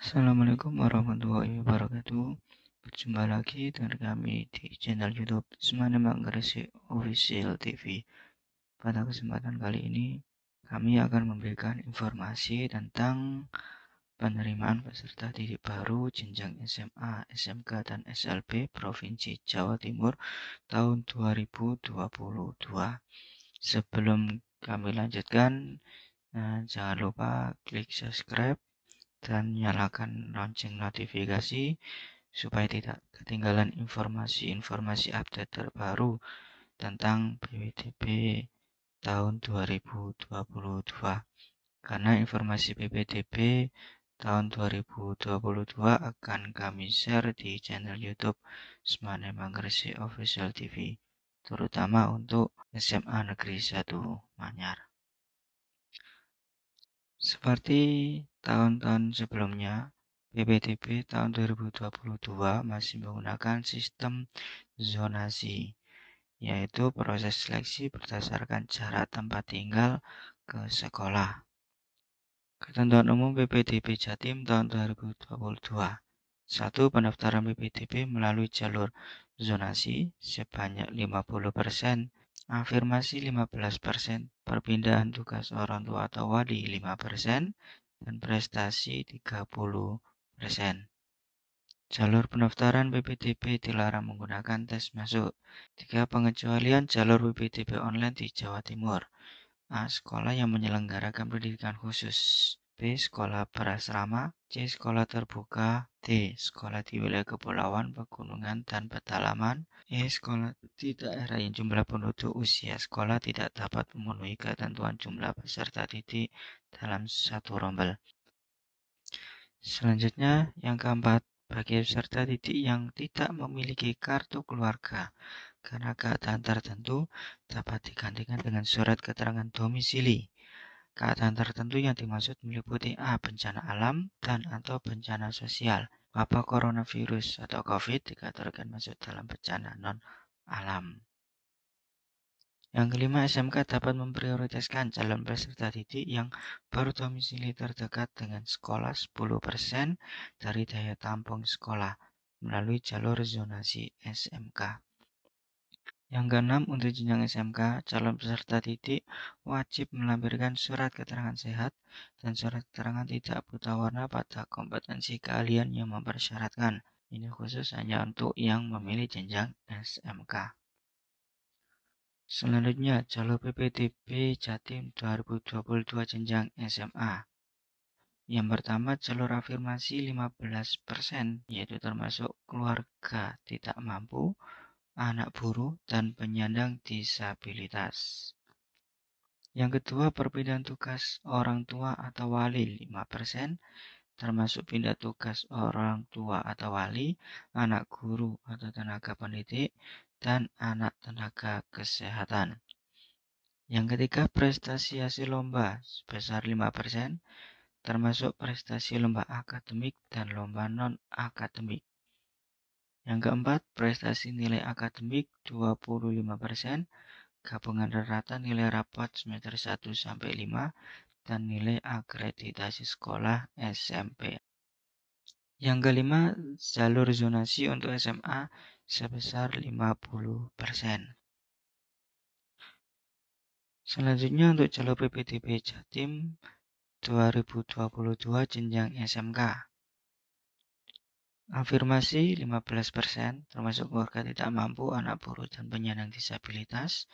Assalamualaikum warahmatullahi wabarakatuh. Berjumpa lagi dengan kami di channel YouTube Semangat Gresik Official TV. Pada kesempatan kali ini, kami akan memberikan informasi tentang penerimaan peserta didik baru jenjang SMA, SMK, dan SLB Provinsi Jawa Timur tahun 2022. Sebelum kami lanjutkan, jangan lupa klik subscribe dan nyalakan lonceng notifikasi supaya tidak ketinggalan informasi-informasi update terbaru tentang PPDB tahun 2022. Karena informasi PPDB tahun 2022 akan kami share di channel YouTube Semangat Gresik Official TV, terutama untuk SMA Negeri 1 Manyar. Seperti tahun-tahun sebelumnya, PPDB tahun 2022 masih menggunakan sistem zonasi, yaitu proses seleksi berdasarkan jarak tempat tinggal ke sekolah. Ketentuan umum PPDB Jatim tahun 2022. 1. Pendaftaran PPDB melalui jalur zonasi sebanyak 50%, afirmasi 15%, perpindahan tugas orang tua atau wali 5%, dan prestasi 30%. Jalur pendaftaran PPDB dilarang menggunakan tes masuk. 3. Pengecualian jalur PPDB online di Jawa Timur. A. Sekolah yang menyelenggarakan pendidikan khusus. B. Sekolah berasrama. C. Sekolah terbuka. D. Sekolah di wilayah kepulauan, pegunungan, dan pedalaman. E. Sekolah di daerah yang jumlah penduduk usia sekolah tidak dapat memenuhi ketentuan jumlah peserta didik dalam satu rombel. Selanjutnya, yang keempat, bagi peserta didik yang tidak memiliki kartu keluarga karena keadaan tertentu dapat digantikan dengan surat keterangan domisili. Keadaan tertentu yang dimaksud meliputi A. Bencana alam dan atau bencana sosial. Wabah coronavirus atau COVID dikategorikan masuk dalam bencana non-alam. Yang kelima, SMK dapat memprioritaskan calon peserta didik yang berdomisili terdekat dengan sekolah 10% dari daya tampung sekolah melalui jalur zonasi SMK. Yang keenam, untuk jenjang SMK, calon peserta didik wajib melampirkan surat keterangan sehat dan surat keterangan tidak buta warna pada kompetensi keahlian yang mempersyaratkan. Ini khusus hanya untuk yang memilih jenjang SMK. Selanjutnya, jalur PPDB Jatim 2022 jenjang SMA. Yang pertama, jalur afirmasi 15%, yaitu termasuk keluarga tidak mampu, anak buruh, dan penyandang disabilitas. Yang kedua, perpindahan tugas orang tua atau wali 5%, termasuk pindah tugas orang tua atau wali, anak guru atau tenaga pendidik, dan anak tenaga kesehatan. Yang ketiga, prestasi hasil lomba sebesar 5%, termasuk prestasi lomba akademik dan lomba non-akademik. Yang keempat, prestasi nilai akademik 25%, gabungan rata nilai rapot semester 1 sampai 5, dan nilai akreditasi sekolah SMP. Yang kelima, jalur zonasi untuk SMA sebesar 50%. Selanjutnya untuk jalur PPDB Jatim 2022 jenjang SMK. Afirmasi 15%, termasuk keluarga tidak mampu, anak buruh, dan penyandang disabilitas.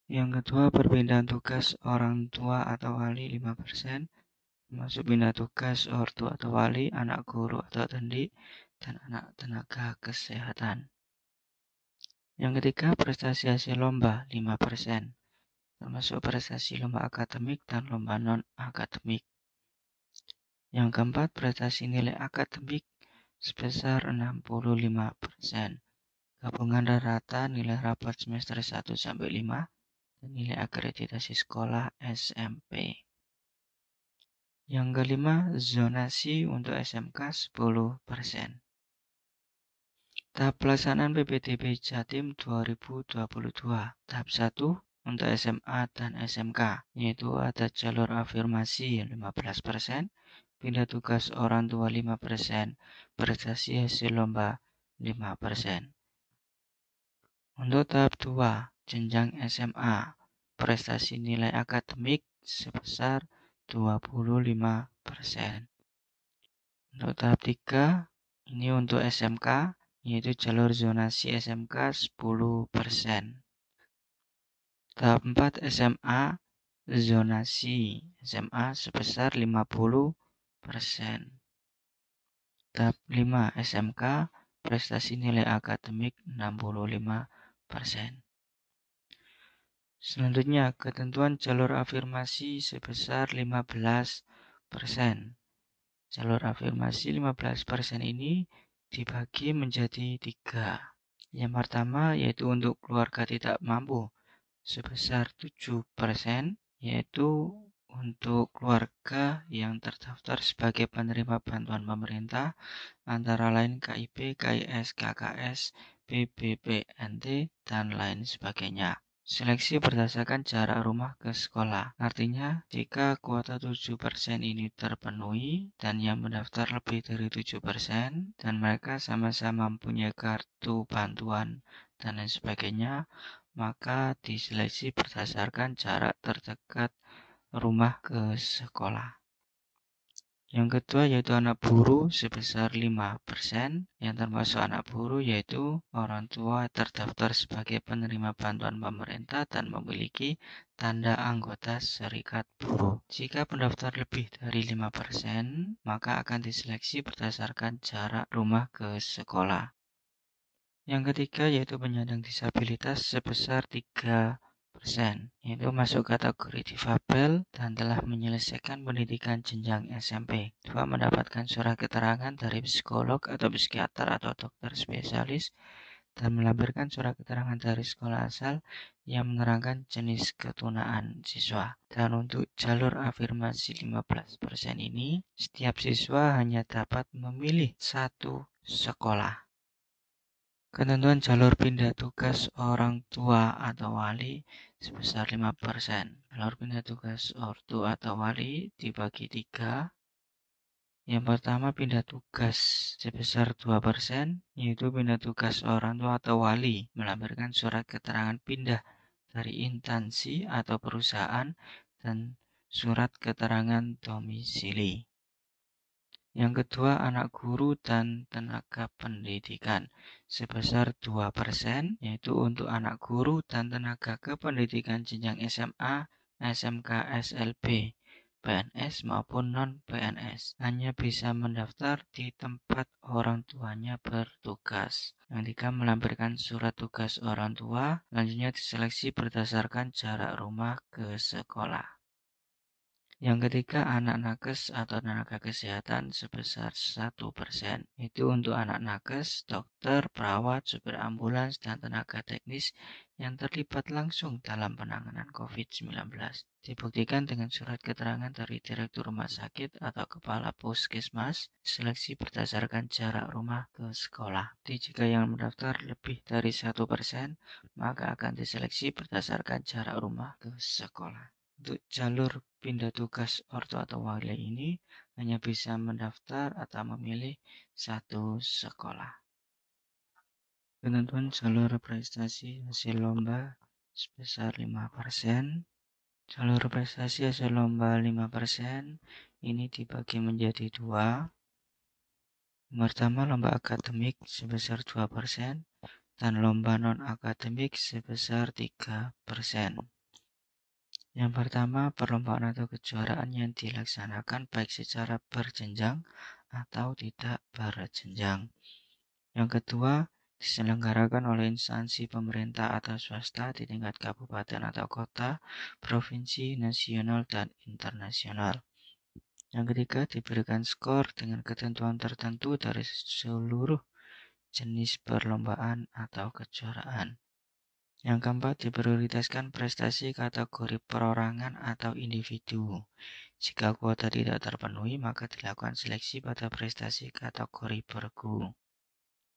Yang kedua, perpindahan tugas orang tua atau wali 5%, termasuk pindah tugas ortu atau wali, anak guru atau tendik, dan anak tenaga kesehatan. Yang ketiga, prestasi hasil lomba 5%, termasuk prestasi lomba akademik dan lomba non-akademik. Yang keempat, prestasi nilai akademik sebesar 65%, gabungan rata nilai rapot semester 1 sampai 5, dan nilai akreditasi sekolah SMP. Yang kelima, zonasi untuk SMK 10%. Tahap pelaksanaan PPDB Jatim 2022. Tahap 1 untuk SMA dan SMK, yaitu ada jalur afirmasi 15%, pindah tugas orang tua 5%, prestasi hasil lomba 5%. Untuk tahap 2, jenjang SMA, prestasi nilai akademik sebesar 25%. Untuk tahap 3, ini untuk SMK, yaitu jalur zonasi SMK 10%. Tahap 4 SMA, zonasi SMA sebesar 50%. Tahap 5 SMK, prestasi nilai akademik 65%. Selanjutnya, ketentuan jalur afirmasi sebesar 15%. Jalur afirmasi 15% ini dibagi menjadi 3. Yang pertama yaitu untuk keluarga tidak mampu sebesar 7%, yaitu untuk keluarga yang terdaftar sebagai penerima bantuan pemerintah antara lain KIP, KIS, KKS, BBPNT, dan lain sebagainya. Seleksi berdasarkan jarak rumah ke sekolah. Artinya, jika kuota 7% ini terpenuhi dan yang mendaftar lebih dari 7% dan mereka sama-sama mempunyai kartu bantuan dan lain sebagainya, maka diseleksi berdasarkan jarak terdekat rumah ke sekolah. Yang kedua yaitu anak buruh sebesar 5%, yang termasuk anak buruh yaitu orang tua terdaftar sebagai penerima bantuan pemerintah dan memiliki tanda anggota serikat buruh. Jika pendaftar lebih dari 5%, maka akan diseleksi berdasarkan jarak rumah ke sekolah. Yang ketiga yaitu penyandang disabilitas sebesar 3%, yaitu masuk kategori difabel dan telah menyelesaikan pendidikan jenjang SMP. 2. Mendapatkan surat keterangan dari psikolog atau psikiater atau dokter spesialis dan melampirkan surat keterangan dari sekolah asal yang menerangkan jenis ketunaan siswa. Dan untuk jalur afirmasi 15% ini, setiap siswa hanya dapat memilih satu sekolah. Ketentuan jalur pindah tugas orang tua atau wali sebesar 5%. Jalur pindah tugas ortu atau wali dibagi 3. Yang pertama pindah tugas sebesar 2%, yaitu pindah tugas orang tua atau wali melampirkan surat keterangan pindah dari instansi atau perusahaan dan surat keterangan domisili. Yang kedua, anak guru dan tenaga pendidikan sebesar 2%, yaitu untuk anak guru dan tenaga kependidikan jenjang SMA, SMK, SLB, PNS maupun non-PNS. Hanya bisa mendaftar di tempat orang tuanya bertugas. Yang ketiga, melampirkan surat tugas orang tua, selanjutnya diseleksi berdasarkan jarak rumah ke sekolah. Yang ketiga, anak nakes atau tenaga kesehatan sebesar 1%. Itu untuk anak nakes, dokter, perawat, supir ambulans, dan tenaga teknis yang terlibat langsung dalam penanganan COVID-19. Dibuktikan dengan surat keterangan dari direktur rumah sakit atau kepala puskesmas, seleksi berdasarkan jarak rumah ke sekolah. Jadi jika yang mendaftar lebih dari 1%, maka akan diseleksi berdasarkan jarak rumah ke sekolah. Untuk jalur pindah tugas ortu atau wali ini hanya bisa mendaftar atau memilih satu sekolah. Ketentuan jalur prestasi hasil lomba sebesar 5%. Jalur prestasi hasil lomba 5% ini dibagi menjadi 2. Pertama, lomba akademik sebesar 2% dan lomba non-akademik sebesar 3%. Yang pertama, perlombaan atau kejuaraan yang dilaksanakan baik secara berjenjang atau tidak berjenjang. Yang kedua, diselenggarakan oleh instansi pemerintah atau swasta di tingkat kabupaten atau kota, provinsi, nasional, dan internasional. Yang ketiga, diberikan skor dengan ketentuan tertentu dari seluruh jenis perlombaan atau kejuaraan. Yang keempat, diprioritaskan prestasi kategori perorangan atau individu. Jika kuota tidak terpenuhi, maka dilakukan seleksi pada prestasi kategori bergu.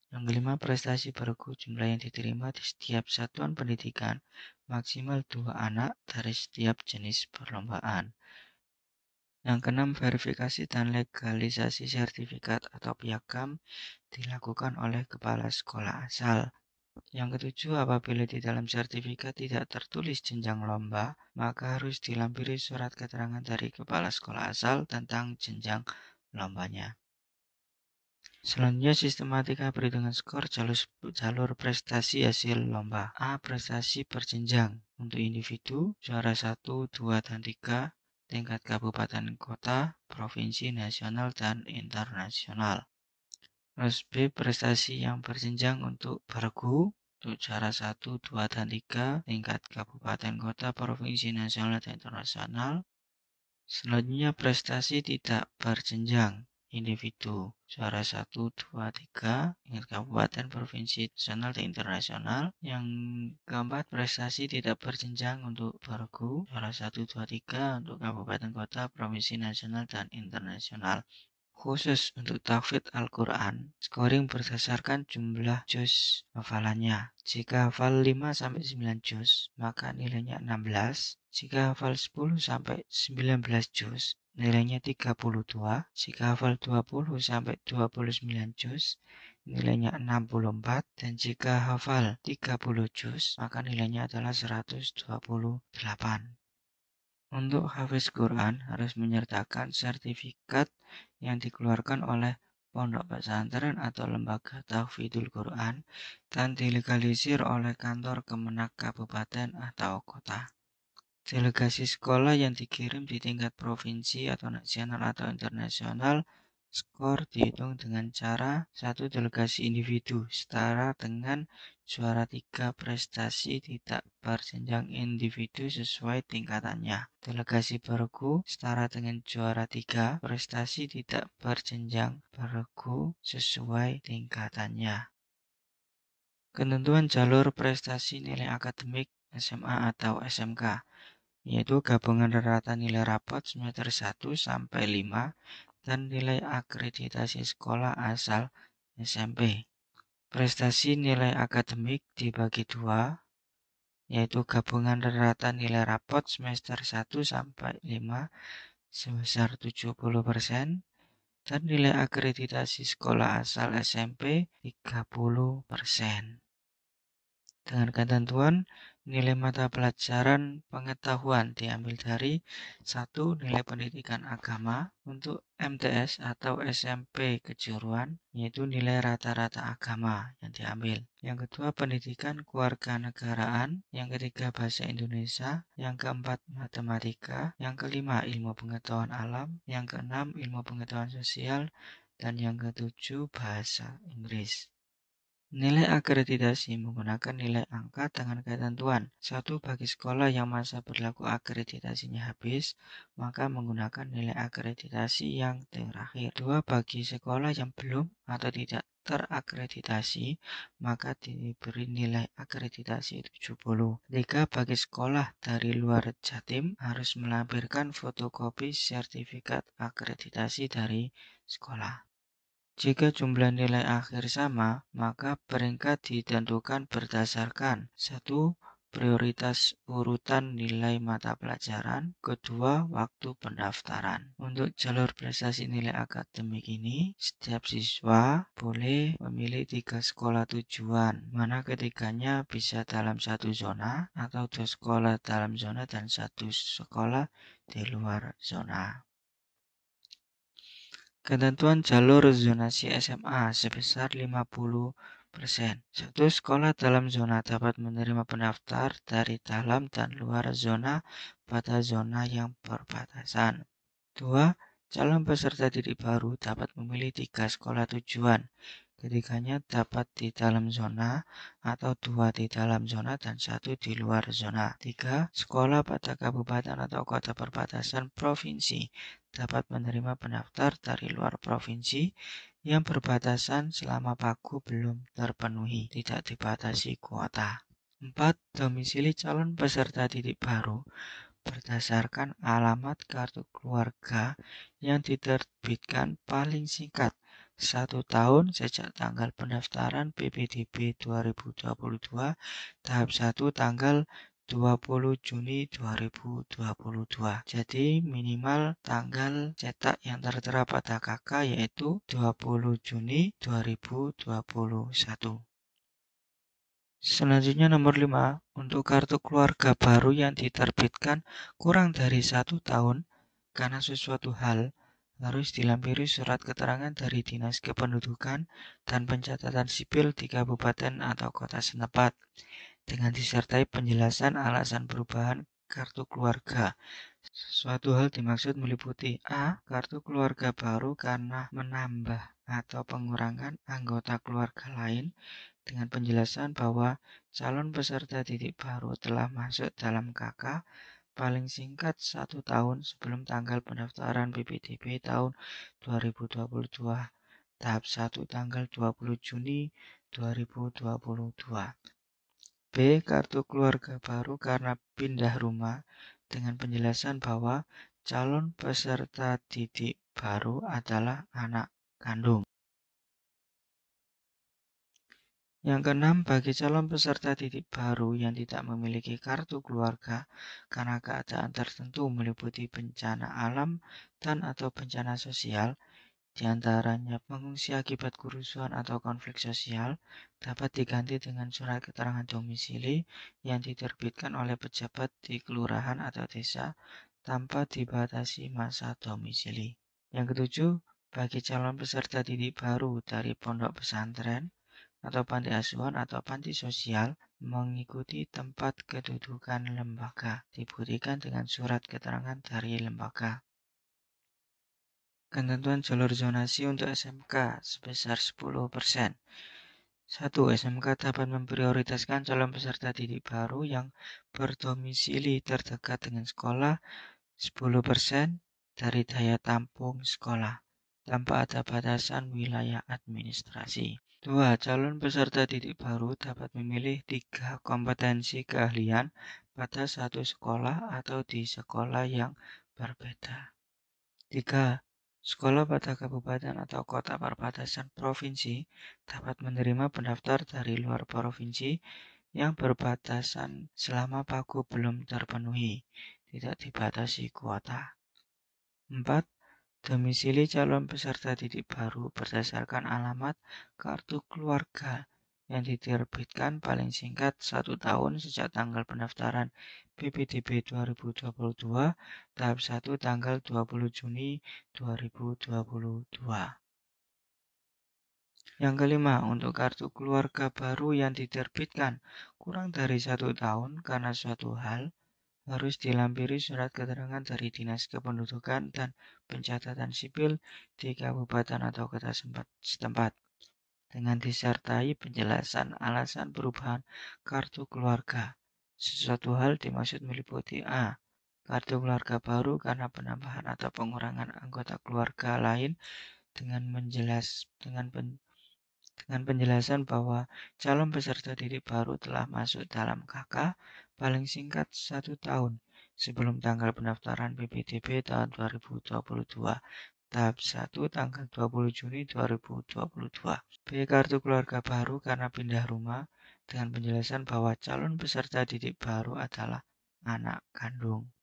Yang kelima, prestasi bergu jumlah yang diterima di setiap satuan pendidikan maksimal 2 anak dari setiap jenis perlombaan. Yang keenam, verifikasi dan legalisasi sertifikat atau piagam dilakukan oleh kepala sekolah asal. Yang ketujuh, apabila di dalam sertifikat tidak tertulis jenjang lomba, maka harus dilampiri surat keterangan dari kepala sekolah asal tentang jenjang lombanya. Selanjutnya, sistematika perhitungan skor jalur prestasi hasil lomba. A. Prestasi berjenjang. Untuk individu, juara 1, 2, dan 3, tingkat kabupaten kota, provinsi, nasional, dan internasional. Terus B. Prestasi yang berjenjang untuk bergu, untuk juara 1, 2, dan 3, tingkat kabupaten kota, provinsi, nasional, dan internasional. Selanjutnya, prestasi tidak berjenjang individu, juara 1, 2, 3, tingkat kabupaten, provinsi, nasional, dan internasional. Yang keempat, prestasi tidak berjenjang untuk bergu, juara 1, 2, 3, untuk kabupaten kota, provinsi, nasional, dan internasional. Khusus untuk tahfidz Al-Quran, scoring berdasarkan jumlah juz hafalannya. Jika hafal 5-9 juz, maka nilainya 16. Jika hafal 10-19 juz, nilainya 32. Jika hafal 20-29 juz, nilainya 64. Dan jika hafal 30 juz, maka nilainya adalah 128. Untuk hafiz Quran harus menyertakan sertifikat yang dikeluarkan oleh pondok pesantren atau lembaga tahfidzul Quran dan dilegalisir oleh kantor Kemenak kabupaten atau kota. Delegasi sekolah yang dikirim di tingkat provinsi atau nasional atau internasional, skor dihitung dengan cara 1. Delegasi individu setara dengan juara 3 prestasi tidak berjenjang individu sesuai tingkatannya. Delegasi bergu setara dengan juara 3 prestasi tidak berjenjang bergu sesuai tingkatannya. Ketentuan jalur prestasi nilai akademik SMA atau SMK, yaitu gabungan rata nilai rapot semester 1 sampai 5 dan nilai akreditasi sekolah asal SMP. Prestasi nilai akademik dibagi dua, yaitu gabungan rata nilai rapot semester 1 sampai 5 sebesar 70% dan nilai akreditasi sekolah asal SMP 30%. Dengan ketentuan nilai mata pelajaran pengetahuan diambil dari 1. Nilai pendidikan agama untuk MTS atau SMP kejuruan, yaitu nilai rata-rata agama yang diambil. Yang kedua, pendidikan kewarganegaraan. Yang ketiga, bahasa Indonesia. Yang keempat, matematika. Yang kelima, ilmu pengetahuan alam. Yang keenam, ilmu pengetahuan sosial. Dan yang ketujuh, bahasa Inggris. Nilai akreditasi menggunakan nilai angka dengan ketentuan. 1. Bagi sekolah yang masa berlaku akreditasinya habis, maka menggunakan nilai akreditasi yang terakhir. 2. Bagi sekolah yang belum atau tidak terakreditasi, maka diberi nilai akreditasi 70. 3. Bagi sekolah dari luar Jatim harus melampirkan fotokopi sertifikat akreditasi dari sekolah. Jika jumlah nilai akhir sama, maka peringkat ditentukan berdasarkan 1. Prioritas urutan nilai mata pelajaran. Kedua, waktu pendaftaran. Untuk jalur prestasi nilai akademik ini, setiap siswa boleh memilih 3 sekolah tujuan, mana ketiganya bisa dalam satu zona atau 2 sekolah dalam zona dan 1 sekolah di luar zona. Ketentuan jalur zonasi SMA sebesar 50%. Satu sekolah dalam zona dapat menerima pendaftar dari dalam dan luar zona pada zona yang berbatasan. 2. Calon peserta didik baru dapat memilih 3 sekolah tujuan. Ketiganya dapat di dalam zona atau 2 di dalam zona dan 1 di luar zona. 3. Sekolah pada kabupaten atau kota perbatasan provinsi dapat menerima pendaftar dari luar provinsi yang berbatasan selama pagu belum terpenuhi, tidak dibatasi kuota. 4. Domisili calon peserta didik baru berdasarkan alamat kartu keluarga yang diterbitkan paling singkat 1 tahun sejak tanggal pendaftaran PPDB 2022 tahap 1 tanggal 20 Juni 2022. Jadi minimal tanggal cetak yang tertera pada KK yaitu 20 Juni 2021. Selanjutnya nomor 5, untuk kartu keluarga baru yang diterbitkan kurang dari 1 tahun karena sesuatu hal harus dilampiri surat keterangan dari Dinas Kependudukan dan Pencatatan Sipil di kabupaten atau kota setempat dengan disertai penjelasan alasan perubahan kartu keluarga. Suatu hal dimaksud meliputi A. Kartu keluarga baru karena menambah atau pengurangan anggota keluarga lain dengan penjelasan bahwa calon peserta didik baru telah masuk dalam KK paling singkat 1 tahun sebelum tanggal pendaftaran PPDB tahun 2022, tahap 1 tanggal 20 Juni 2022. B. Kartu keluarga baru karena pindah rumah dengan penjelasan bahwa calon peserta didik baru adalah anak kandung. Yang keenam, bagi calon peserta didik baru yang tidak memiliki kartu keluarga karena keadaan tertentu meliputi bencana alam dan atau bencana sosial, diantaranya pengungsi akibat kerusuhan atau konflik sosial, dapat diganti dengan surat keterangan domisili yang diterbitkan oleh pejabat di kelurahan atau desa tanpa dibatasi masa domisili. Yang ketujuh, bagi calon peserta didik baru dari pondok pesantren atau panti asuhan atau panti sosial mengikuti tempat kedudukan lembaga dibuktikan dengan surat keterangan dari lembaga. Ketentuan jalur zonasi untuk SMK sebesar 10%. 1. SMK dapat memprioritaskan calon peserta didik baru yang berdomisili terdekat dengan sekolah 10% dari daya tampung sekolah tanpa ada batasan wilayah administrasi. 2. Calon peserta didik baru dapat memilih 3 kompetensi keahlian pada satu sekolah atau di sekolah yang berbeda. 3. Sekolah pada kabupaten atau kota perbatasan provinsi dapat menerima pendaftar dari luar provinsi yang berbatasan selama pagu belum terpenuhi, tidak dibatasi kuota. 4. Domisili calon peserta didik baru berdasarkan alamat kartu keluarga yang diterbitkan paling singkat 1 tahun sejak tanggal pendaftaran PPDB 2022, tahap 1 tanggal 20 Juni 2022. Yang kelima, untuk kartu keluarga baru yang diterbitkan kurang dari 1 tahun karena suatu hal harus dilampiri surat keterangan dari Dinas Kependudukan dan Pencatatan Sipil di kabupaten atau kota setempat dengan disertai penjelasan alasan perubahan kartu keluarga. Sesuatu hal dimaksud meliputi A. Kartu keluarga baru karena penambahan atau pengurangan anggota keluarga lain dengan penjelasan bahwa calon peserta didik baru telah masuk dalam KK paling singkat 1 tahun sebelum tanggal pendaftaran PPDB tahun 2022, tahap 1 tanggal 20 Juni 2022. B. Kartu keluarga baru karena pindah rumah dengan penjelasan bahwa calon peserta didik baru adalah anak kandung.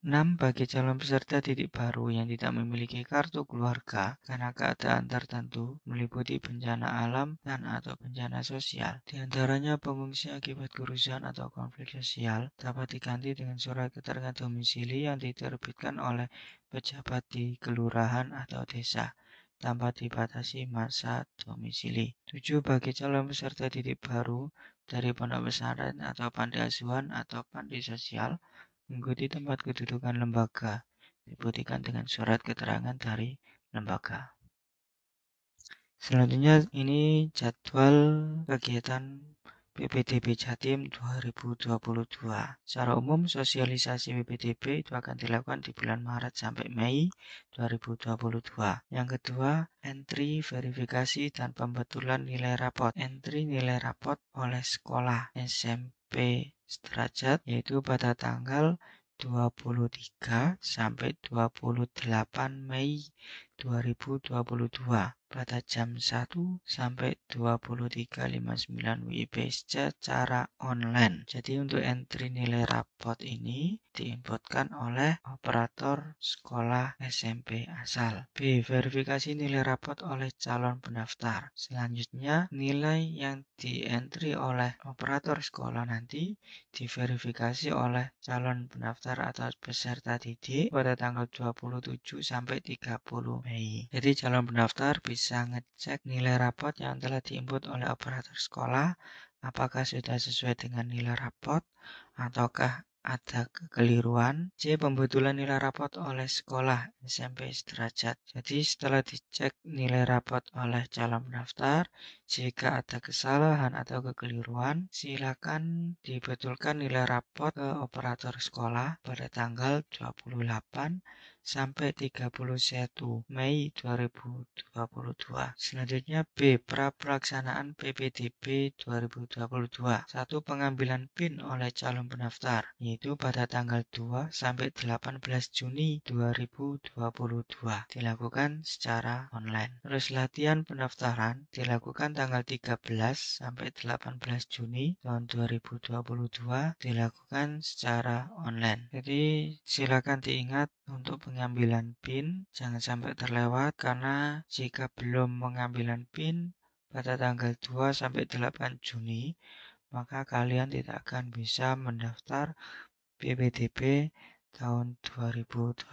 6. Bagi calon peserta didik baru yang tidak memiliki kartu keluarga karena keadaan tertentu meliputi bencana alam dan atau bencana sosial, diantaranya pengungsi akibat kerusuhan atau konflik sosial, dapat diganti dengan surat keterangan domisili yang diterbitkan oleh pejabat di kelurahan atau desa tanpa dibatasi masa domisili. 7. Bagi calon peserta didik baru dari pondok pesantren atau panti asuhan atau panti sosial mengikuti tempat kedudukan lembaga dibuktikan dengan surat keterangan dari lembaga. Selanjutnya ini jadwal kegiatan PPDB Jatim 2022. Secara umum sosialisasi PPDB itu akan dilakukan di bulan Maret sampai Mei 2022. Yang kedua, entry, verifikasi, dan pembetulan nilai rapot. Entry nilai rapot oleh sekolah SMP sederajat yaitu pada tanggal 23 sampai 28 Mei 2022 pada jam 1 sampai 23.59 WIB secara online. Jadi untuk entry nilai rapot ini diinputkan oleh operator sekolah SMP asal. B. Verifikasi nilai rapot oleh calon pendaftar. Selanjutnya, nilai yang di-entry oleh operator sekolah nanti diverifikasi oleh calon pendaftar atau peserta didik pada tanggal 27 sampai 30 Mei. Jadi calon pendaftar bisa ngecek nilai rapot yang telah diinput oleh operator sekolah apakah sudah sesuai dengan nilai rapot ataukah ada kekeliruan. C. Pembetulan nilai rapot oleh sekolah SMP sederajat. Jadi setelah dicek nilai rapot oleh calon pendaftar, jika ada kesalahan atau kekeliruan, silakan dibetulkan nilai rapot ke operator sekolah pada tanggal 28 sampai 31 Mei 2022. Selanjutnya B. Pelaksanaan PPDB 2022. 1. Pengambilan PIN oleh calon pendaftar, yaitu pada tanggal 2 sampai 18 Juni 2022 dilakukan secara online. Terus latihan pendaftaran dilakukan tanggal 13 sampai 18 Juni tahun 2022 dilakukan secara online. Jadi silakan diingat untuk pengambilan PIN jangan sampai terlewat karena jika belum pengambilan PIN pada tanggal 2 sampai 8 Juni maka kalian tidak akan bisa mendaftar PPDB tahun 2022.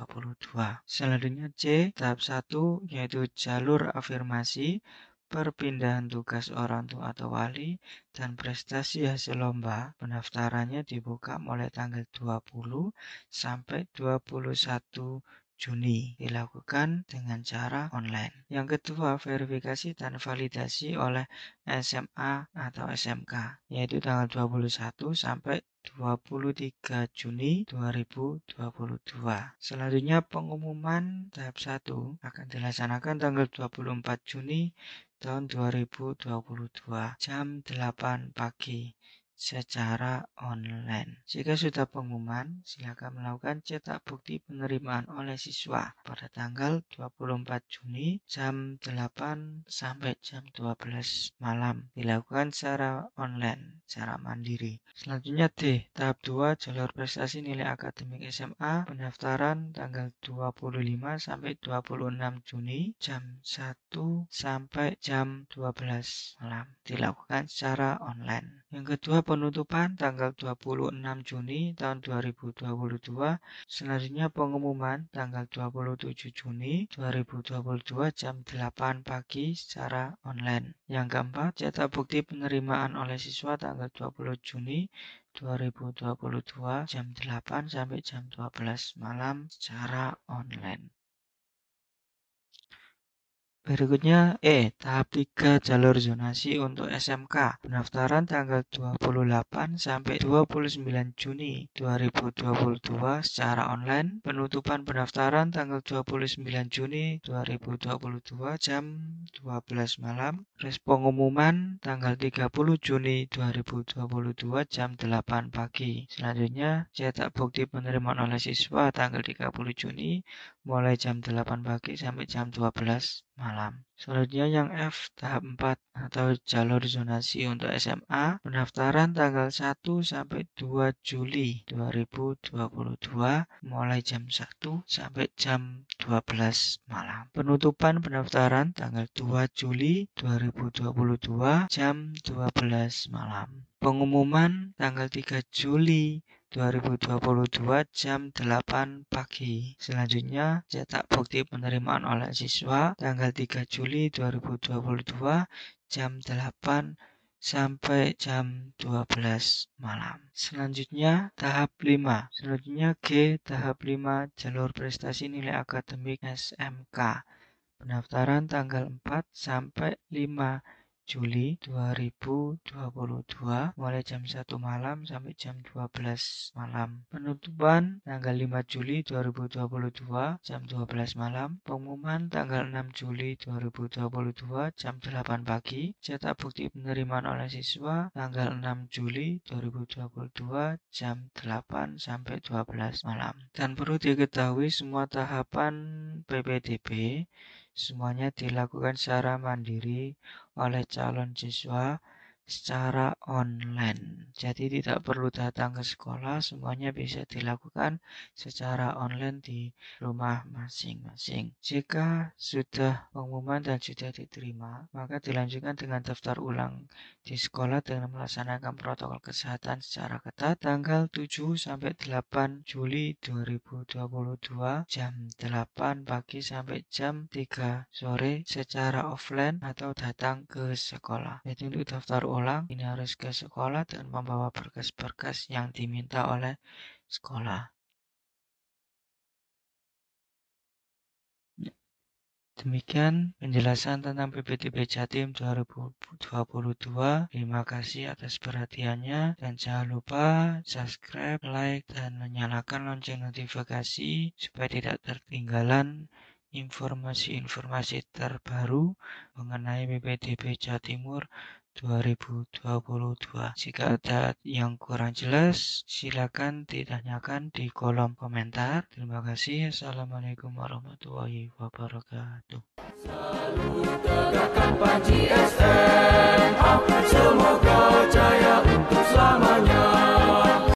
Selanjutnya C, tahap 1 yaitu jalur afirmasi, perpindahan tugas orang tua atau wali, dan prestasi hasil lomba. Pendaftarannya dibuka mulai tanggal 20 sampai 21 Juni dilakukan dengan cara online. Yang kedua, verifikasi dan validasi oleh SMA atau SMK, yaitu tanggal 21 sampai 23 Juni 2022. Selanjutnya pengumuman tahap 1 akan dilaksanakan tanggal 24 Juni tahun 2022 jam 8 pagi secara online. Jika sudah pengumuman, silakan melakukan cetak bukti penerimaan oleh siswa pada tanggal 24 Juni jam 8 sampai jam 12 malam. Dilakukan secara online, secara mandiri. Selanjutnya D, tahap 2 jalur prestasi nilai akademik SMA, pendaftaran tanggal 25 sampai 26 Juni jam 1 sampai jam 12 malam. Dilakukan secara online. Yang kedua penutupan tanggal 26 Juni tahun 2022. Selanjutnya pengumuman tanggal 27 Juni 2022 jam 8 pagi secara online. Yang keempat, cetak bukti penerimaan oleh siswa tanggal 20 Juni 2022 jam 8 sampai jam 12 malam secara online. Berikutnya tahap 3 jalur zonasi untuk SMK. Pendaftaran tanggal 28 sampai 29 Juni 2022 secara online. Penutupan pendaftaran tanggal 29 Juni 2022 jam 12 malam. Pengumuman tanggal 30 Juni 2022 jam 8 pagi. Selanjutnya cetak bukti penerimaan oleh siswa tanggal 30 Juni mulai jam 8 pagi sampai jam 12 malam. Selanjutnya yang F, tahap 4 atau jalur zonasi untuk SMA, pendaftaran tanggal 1 sampai 2 Juli 2022 mulai jam 1 sampai jam 12 malam. Penutupan pendaftaran tanggal 2 Juli 2022 jam 12 malam. Pengumuman tanggal 3 Juli 2022 jam 8 pagi. Selanjutnya, cetak bukti penerimaan oleh siswa tanggal 3 Juli 2022 jam 8 sampai jam 12 malam. Selanjutnya, tahap 5. Selanjutnya G, tahap 5 jalur prestasi nilai akademik SMK. Pendaftaran tanggal 4 sampai 5 Juli 2022 mulai jam 1 malam sampai jam 12 malam. Penutupan tanggal 5 Juli 2022 jam 12 malam. Pengumuman tanggal 6 Juli 2022 jam 8 pagi. Cetak bukti penerimaan oleh siswa tanggal 6 Juli 2022 jam 8 sampai 12 malam. Dan perlu diketahui semua tahapan PPDB semuanya dilakukan secara mandiri oleh calon siswa secara online. Jadi tidak perlu datang ke sekolah, semuanya bisa dilakukan secara online di rumah masing-masing. Jika sudah pengumuman dan sudah diterima, maka dilanjutkan dengan daftar ulang di sekolah dengan melaksanakan protokol kesehatan secara ketat tanggal 7 sampai 8 Juli 2022 jam 8 pagi sampai jam 3 sore secara offline atau datang ke sekolah. Jadi untuk daftar ulang ini harus ke sekolah dan membawa berkas-berkas yang diminta oleh sekolah. Demikian penjelasan tentang PPDB Jatim 2022. Terima kasih atas perhatiannya dan jangan lupa subscribe, like, dan menyalakan lonceng notifikasi supaya tidak tertinggalan informasi-informasi terbaru mengenai PPDB Jawa Timur 2022. Jika ada yang kurang jelas, silakan ditanyakan di kolom komentar. Terima kasih. Assalamualaikum warahmatullahi wabarakatuh.